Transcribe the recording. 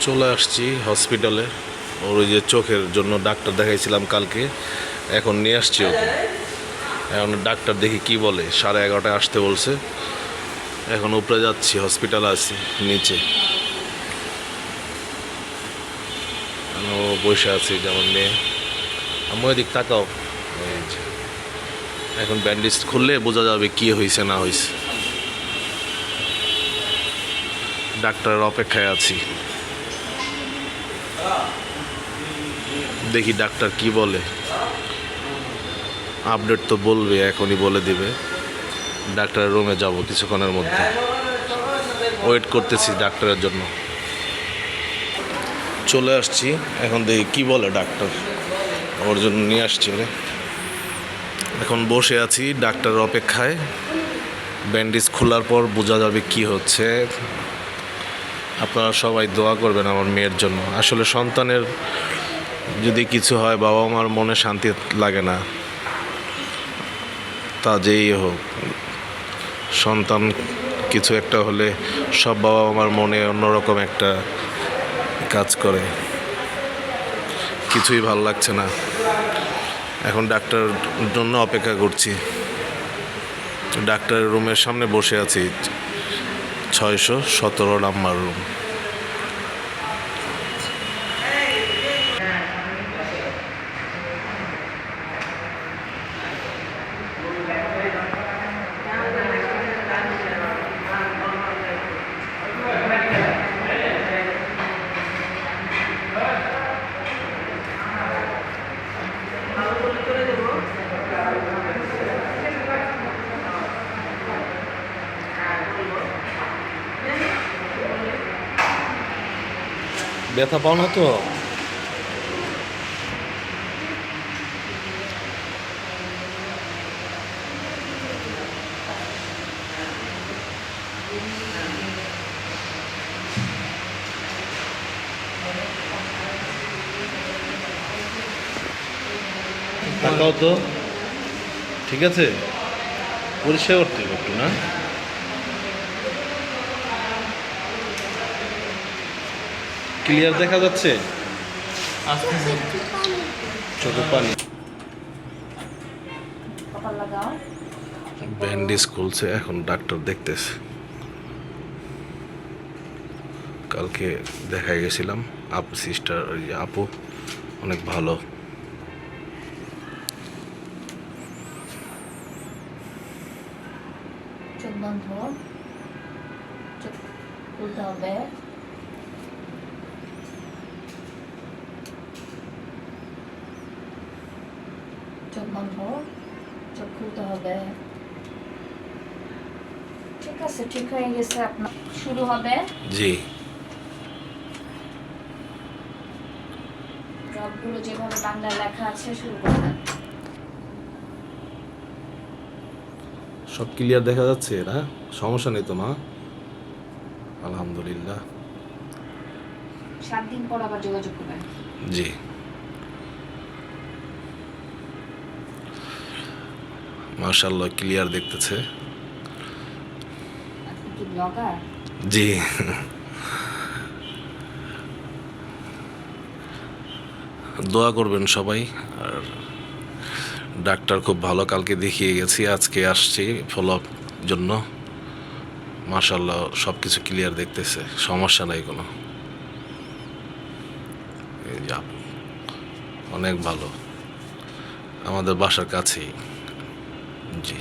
চলে আসছি হসপিটালে। ওর ওই যে চোখের জন্য ডাক্তার দেখাইছিলাম কালকে, এখন নিয়ে আসছি ওকে। এখন ডাক্তার দেখি কি বলে, 11:30টায় আসতে বলছে। এখন উপরে যাচ্ছি, হসপিটালে আছি নিচে। ও বসে আছি যেমন মেয়ে। আমি ওই দিক তাকাও। এই যে এখন ব্যান্ডেজ খুললে বোঝা যাবে কি হয়েছে না হয়েছে। ডাক্তারের অপেক্ষায় আছি, দেখি ডাক্তার কি বলে। আপডেট তো বলবে, এখনই বলে দিবে। ডাক্তারের রুমে যাব কিছুক্ষণের মধ্যে, ওয়েট করতেছি ডাক্তারের জন্য। চলে আসছি, এখন দেখি কি বলে ডাক্তার। ওর জন্য নিয়ে আসছি ওরে। এখন বসে আছি ডাক্তারের অপেক্ষায়। ব্যান্ডেজ খোলার পর বোঝা যাবে কি হচ্ছে। আপনারা সবাই দোয়া করবেন আমার মেয়ের জন্য। আসলে সন্তানের যদি কিছু হয়, বাবা মার মনে শান্তি লাগে না, তা যেই হোক। সন্তান কিছু একটা হলে সব বাবা মার মনে অন্যরকম একটা কাজ করে, কিছুই ভালো লাগছে না। এখন ডাক্তারের জন্য অপেক্ষা করছি। ডাক্তারের রুমের সামনে বসে আছি, 617 নাম্বার রুম। ব্যথা পাও না তো? তাকাও তো, ঠিক আছে? পরিষ্কার করতে হবে একটু, না? ক্লিয়ার দেখা যাচ্ছে? চোখে পানি। ব্যান্ডেজ খুলছে, এখন ডাক্তার দেখতেছে। কালকে দেখাই গেছিলাম সিস্টার, ওই যে আপু অনেক ভালো। চোখ বন্ধ, চোখ খুলতে হবে। চোখ বন্ধ, চোখ খুলতে হবে। ঠিক আছে, ঠিক হয়ে গেছে। আপনার শুরু হবে। জি। সবগুলো যেভাবে বাংলায় লেখা আছে শুরু করবেন। সব ক্লিয়ার দেখা যাচ্ছে না? সমস্যা নেই তো মা? আলহামদুলিল্লাহ। 7 দিন পর আবার যোগাযোগ করবেন। জি। মাশাআল্লাহ, ক্লিয়ার দেখতেছে। আপনি কি ব্লগার? জি। দোয়া করবেন সবাই। আর ডাক্তার খুব ভালো, কালকে দেখিয়ে গেছি, আজকে আসছি ফলো আপ জন্য। মাশাআল্লাহ, সব কিছু ক্লিয়ার দেখতেছে, সমস্যা নাই কোনো। এই যে আপু অনেক ভালো, আমাদের বাসার কাছেই। জি।